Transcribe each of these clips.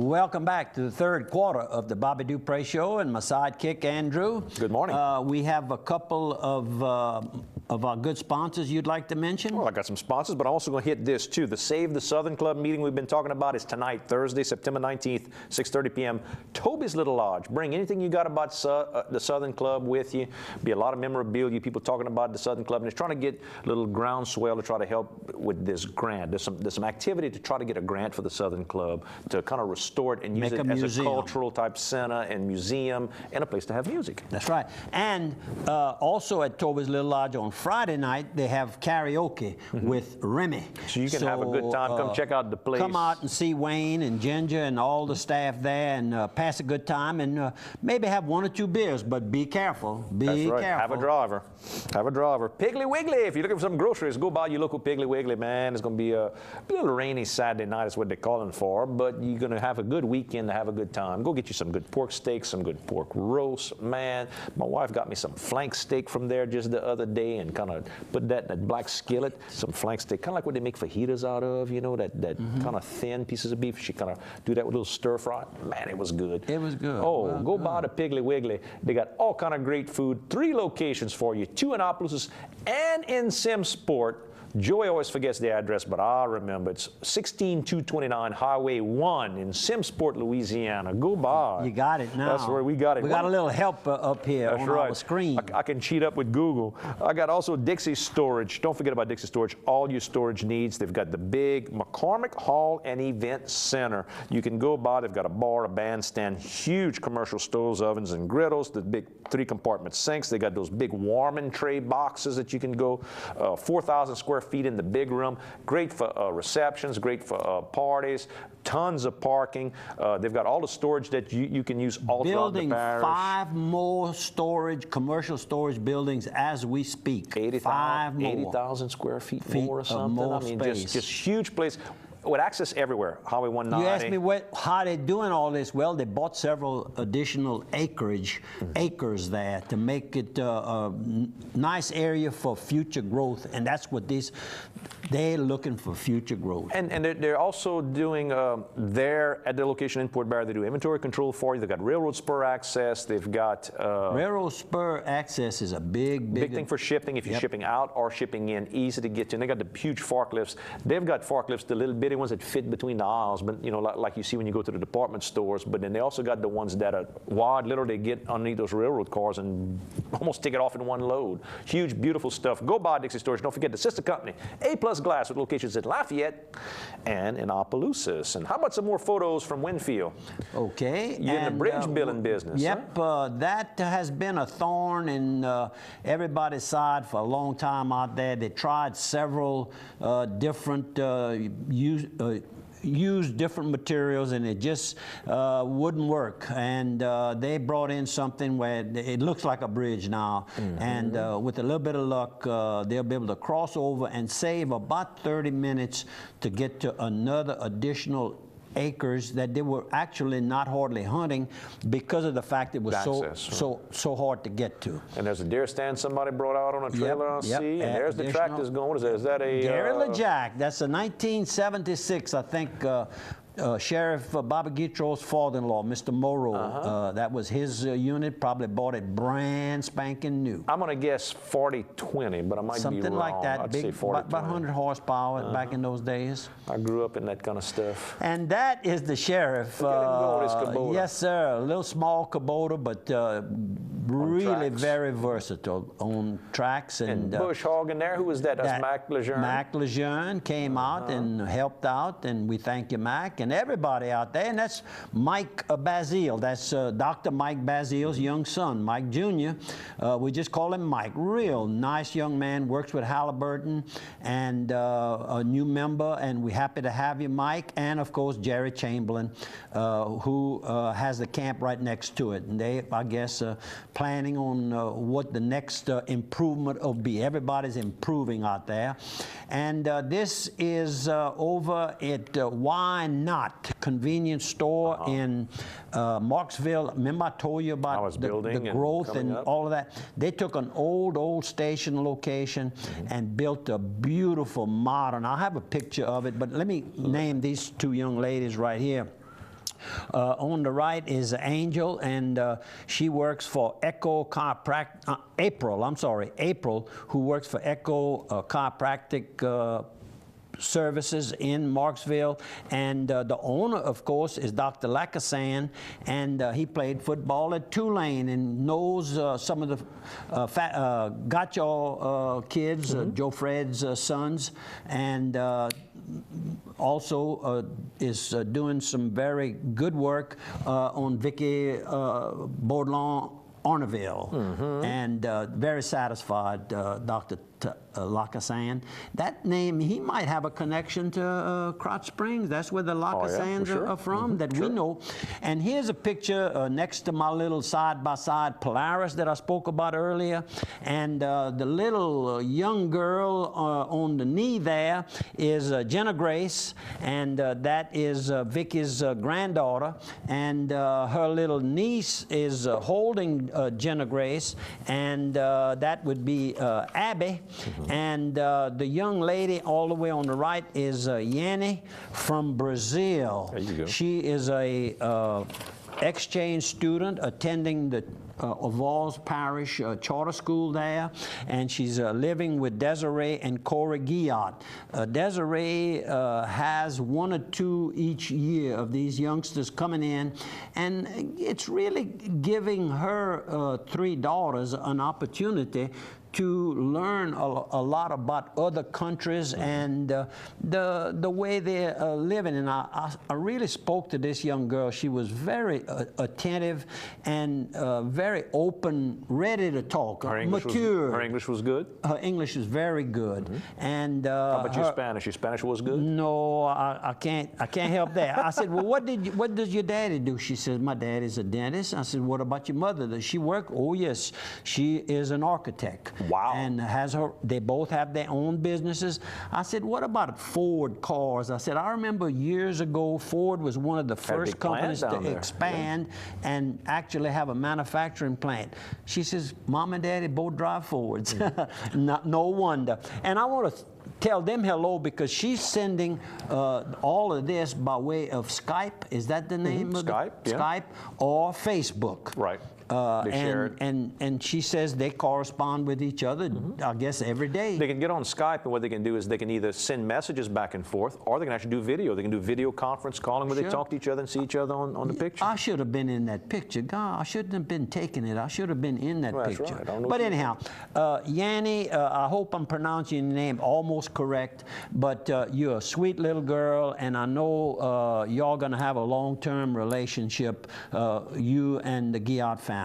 Welcome back to the third quarter of the Bobby Dupre Show and my sidekick, Andrew. Good morning. We have a couple of our good sponsors you'd like to mention? Well, I got some sponsors, but I'm also going to hit this too. The Save the Southern Club meeting we've been talking about is tonight, Thursday, September 19th, 6:30 p.m. Toby's Little Lodge. Bring anything you got about the Southern Club with you. Be a lot of memorabilia, people talking about the Southern Club, and it's trying to get a little groundswell to try to help with this grant. There's some activity to try to get a grant for the Southern Club to kind of restore it and use it as a cultural type center and museum and a place to have music. That's right. And also at Toby's Little Lodge on Friday night, they have karaoke with Remy. So you can have a good time. Come check out the place. Come out and see Wayne and Ginger and all the staff there and pass a good time and maybe have one or two beers, but be careful. Be careful. Have a driver. Have a driver. Piggly Wiggly, if you're looking for some groceries, go buy your local Piggly Wiggly, man. It's going to be a little rainy Saturday night is what they're calling for, but you're going to have a good weekend to have a good time. Go get you some good pork steaks, some good pork roast. Man, my wife got me some flank steak from there just the other day and kind of put that in a black skillet, some flank steak, kind of like what they make fajitas out of, you know, that kind of thin pieces of beef. She kind of do that with a little stir fry. Man, it was good. It was good. Oh, well, go buy the Piggly Wiggly. They got all kind of great food. 3 locations for you, 2 in Opelousas and in Simsport. Joey always forgets the address, but I remember. It's 16229 Highway 1 in Simsport, Louisiana. Go by. You got it now. That's where we got it. We got a little help up here on our screen. I can cheat up with Google. I got also Dixie Storage. Don't forget about Dixie Storage. All your storage needs. They've got the big McCormick Hall and Event Center. You can go by. They've got a bar, a bandstand, huge commercial stoves, ovens, and griddles, the big 3-compartment sinks. They got those big warming tray boxes that you can go 4,000 square feet in the big room. Great for receptions, great for parties, tons of parking. They've got all the storage that you can use all throughout the parish. Building 5 more commercial storage buildings as we speak. 80,000 square feet more or something. I mean, just huge place. With access everywhere, Highway 190. You asked me how they're doing all this. Well, they bought several additional acres there to make it a nice area for future growth, and that's what they're looking for, future growth. And they're also doing there at their location in Port Barre, they do inventory control for you. They've got railroad spur access. They've got railroad spur access is a big thing for shipping. If you're shipping out or shipping in, easy to get to. And they got the huge forklifts. They've got forklifts, the little bitty ones that fit between the aisles, but you know, like you see when you go to the department stores. But then they also got the ones that are wide, literally get underneath those railroad cars and almost take it off in one load. Huge, beautiful stuff. Go buy Dixie Storage. Don't forget the sister company, A+ Glass, with locations in Lafayette and in Opelousas. And how about some more photos from Winfield? Okay. You're in the bridge building business. Yep. Huh? That has been a thorn in everybody's side for a long time out there. They tried several different use different materials, and it just wouldn't work. And they brought in something where it looks like a bridge now. And with a little bit of luck, they'll be able to cross over and save about 30 minutes to get to another additional acres that they were actually not hardly hunting because of the fact it was so hard to get to. And there's a deer stand somebody brought out on a trailer, I see. And there's the tractors going. Is that a Gary LeJack? That's a 1976, I think. Sheriff Bobby Guitro's father-in-law, Mr. Morrow, that was his unit, probably bought it brand spanking new. I'm going to guess 40-20, but I might be wrong. Something like that, I'd big, say 40, about 100 horsepower back in those days. I grew up in that kind of stuff. And that is the sheriff. Look at him go with his Kubota. Yes, sir, a little small Kubota, but really very versatile on tracks. And Bush hogging there, who was that? That's Mac Lejeune. Mac Lejeune came out and helped out, and we thank you, Mac. And everybody out there, and that's Mike Bazile. That's Dr. Mike Bazile's young son, Mike Jr. We just call him Mike. Real nice young man, works with Halliburton, and a new member, and we're happy to have you, Mike. And of course, Jerry Chamberlain, who has the camp right next to it. And they, I guess, planning on what the next improvement will be. Everybody's improving out there. And this is over at Why Not Convenience Store in Marksville. Remember I told you about the growth and all of that? They took an old station location and built a beautiful modern. I'll have a picture of it, but let me name these two young ladies right here. On the right is Angel, and she works for Echo Chiropractic. April, who works for Echo Chiropractic Services in Marksville, and the owner, of course, is Dr. Lackasan, and he played football at Tulane and knows some of the Gotcha kids, Joe Fred's sons, and also is doing some very good work on Vicky Baudelaire Arneville, and very satisfied, Dr. Lackasan. That name, he might have a connection to Crotch Springs. That's where the Lackasans are from, that we know. And here's a picture next to my little side-by-side Polaris that I spoke about earlier. And the little young girl on the knee there is Jenna Grace, and that is Vicky's granddaughter. And her little niece is holding Jenna Grace, and that would be Abby. And the young lady all the way on the right is Yanni from Brazil. There you go. She is a exchange student attending the Oval's Parish charter school there, and she's living with Desiree and Corey Guillot. Desiree has 1 or 2 each year of these youngsters coming in, and it's really giving her 3 daughters an opportunity to learn a lot about other countries and the way they're living. And I really spoke to this young girl. She was very attentive and very open, ready to talk, mature. Her English was good? Her English is very good. And how about your Spanish? Your Spanish was good? No, I can't help that. I said, well, what does your daddy do? She says, my dad is a dentist. I said, what about your mother? Does she work? Oh, yes, she is an architect. Wow. And they both have their own businesses. I said, what about Ford cars? I said, I remember years ago, Ford was one of the first companies to expand and actually have a manufacturing plant. She says, Mom and Daddy both drive Fords. No wonder. And I want to tell them hello because she's sending all of this by way of Skype. Is that the name of Skype? it? Skype or Facebook. Right. They share it. And she says they correspond with each other, I guess, every day. They can get on Skype, and what they can do is they can either send messages back and forth, or they can actually do video. They can do video conference calling where they talk to each other and see each other on the picture. I should have been in that picture. God, I shouldn't have been taking it. I should have been in that picture. That's right. But anyhow, Yanni, I hope I'm pronouncing your name almost correct, but you're a sweet little girl, and I know y'all going to have a long-term relationship, you and the Guillot family.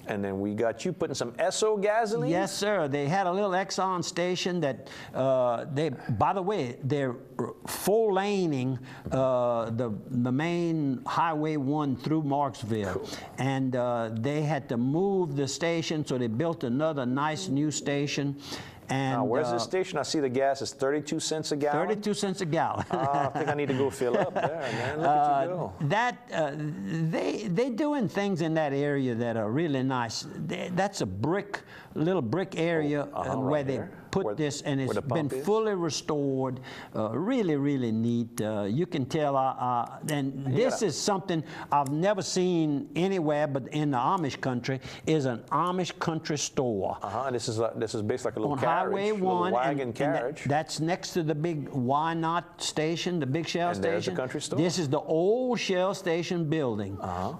And then we got you putting some Esso gasoline? Yes, sir. They had a little Exxon station that by the way, they're full-laning the main Highway 1 through Marksville. Cool. And they had to move the station, so they built another nice new station. And, now, where's this station? I see the gas is 32 cents a gallon. 32 cents a gallon. I think I need to go fill up there, man. Look at you go. They doing things in that area that are really nice. That's a little brick area where they put this, and it's been fully restored. Really, really neat. You can tell. And this is something I've never seen anywhere, but in the Amish country, is an Amish country store. This is basically like a little carriage, Highway 1, wagon carriage. That's next to the big Why Not station, the big Shell station. There's the country store. This is the old Shell station building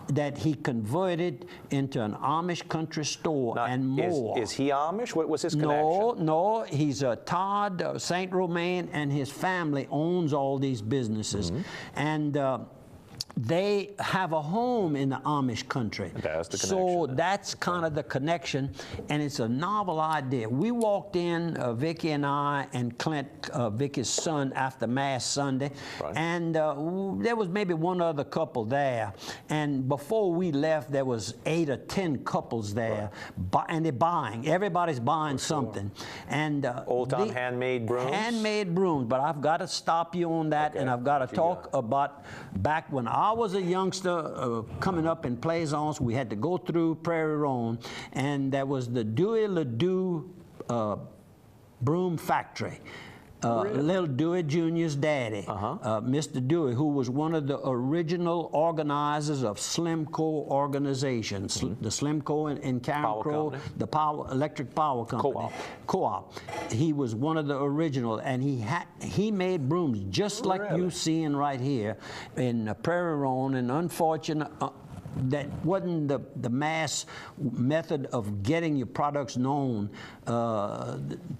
that he converted into an Amish country store and more. Is he Amish? What was his connection? No, he's Todd St. Romain, and his family owns all these businesses. And they have a home in the Amish country. That's the connection. So that's kind of the connection, and it's a novel idea. We walked in, Vicki and I, and Clint, Vicki's son, after Mass Sunday, and there was maybe one other couple there. And before we left, there was 8 or 10 couples there, and they're buying. Everybody's buying something. And old-time handmade brooms? Handmade brooms, but I've got to stop you on that, and I've got to talk about back when I was a youngster coming up in Plaisance. We had to go through Prairie Ronde, and there was the Dewey LeDoux broom factory. Little Dewey Jr.'s daddy, Mr. Dewey, who was one of the original organizers of Slimco organizations, the Slimco in Karen Crow, the electric power company, co-op. He was one of the original, and he made brooms just like you seeing right here in Prairie Roan, and unfortunate. That wasn't the mass method of getting your products known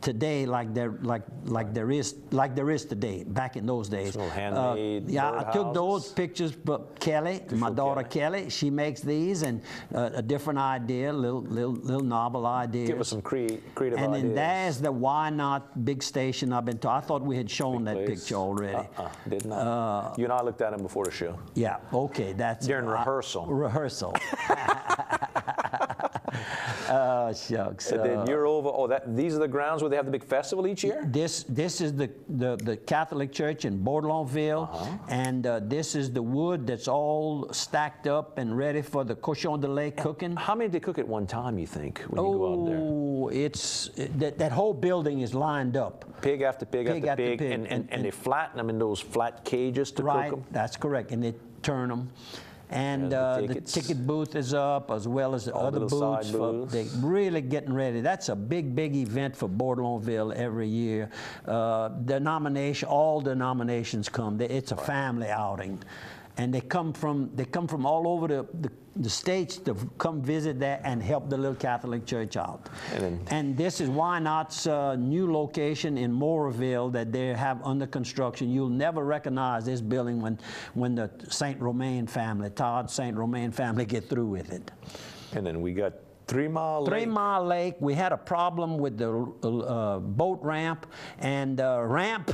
today like there is today. Back in those days, so handmade. Yeah, I took those pictures. But Kelly, my daughter Kelly, she makes these, and a different idea, little novel idea. Give us some creative and ideas. then there's the Why Not big station I've been to. I thought we had shown that picture already. Did not. You and I looked at him before the show. Yeah. Okay. That's during rehearsal. Rehearsal. Oh, shucks. And then you're over. Oh, these are the grounds where they have the big festival each year. This is the Catholic Church in Bourdonville, and this is the wood that's all stacked up and ready for the cochon de lait cooking. How many do they cook at one time? You think when you go out there? Oh, it's that whole building is lined up. Pig after pig after pig, and they flatten them in those flat cages to cook them. Right, that's correct, and they turn them. And the ticket booth is up, as well as the other booths. They're really getting ready. That's a big event for Bourdonville every year. All denominations come. It's a family outing. And they come from all over the states to come visit there and help the little Catholic Church out. And this is Why Not's new location in Mooresville that they have under construction. You'll never recognize this building when the Todd St. Romain family get through with it. And then we got 3 Mile Lake. 3 Mile Lake. We had a problem with the boat ramp, and ramp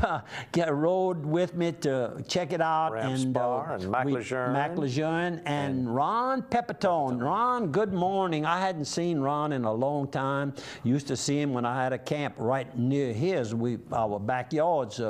rode with me to check it out. Ramp Spar and Mac Lejeune and Ron Pepitone. Ron, good morning. I hadn't seen Ron in a long time. Used to see him when I had a camp right near his. Our backyards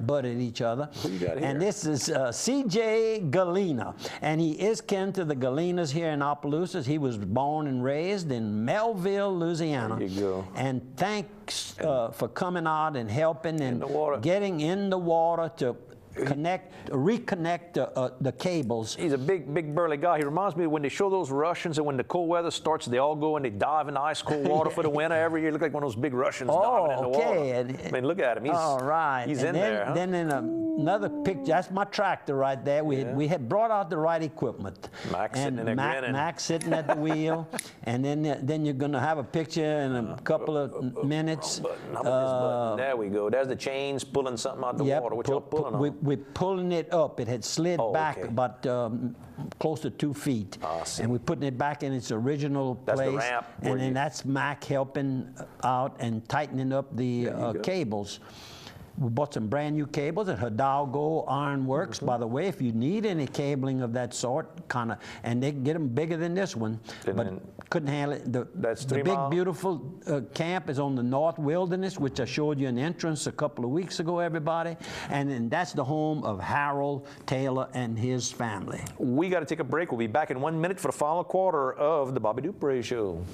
butted each other. Who you got here? And this is C.J. Galena, and he is kin to the Galenas here in Opelousas. He was born and raised in Melville, Louisiana. There you go. And thanks for coming out and helping and getting in the water to reconnect the cables. He's a big burly guy. He reminds me of when they show those Russians, and when the cold weather starts, they all go and they dive in the ice cold water for the winter every year. Look like one of those big Russians diving in the water. I mean, look at him. He's, all right. He's in there. Huh? Then in another picture, that's my tractor right there. We had brought out the right equipment. Mac sitting in there grinning. Mac sitting at the wheel, and then you're going to have a picture in a couple of minutes. There we go. There's the chains pulling something out the water. What y'all pulling on? We're pulling it up. It had slid back about close to 2 feet. And we're putting it back in its original place. That's the ramp. And then that's Mac helping out and tightening up the cables. We bought some brand new cables at Hidalgo Iron Works. By the way, if you need any cabling of that sort, and they get them bigger than this one, but couldn't handle it. The big, beautiful camp is on the North Wilderness, which I showed you an entrance a couple of weeks ago, everybody. And then that's the home of Harold Taylor and his family. We got to take a break. We'll be back in 1 minute for the final quarter of the Bobby Dupree Show.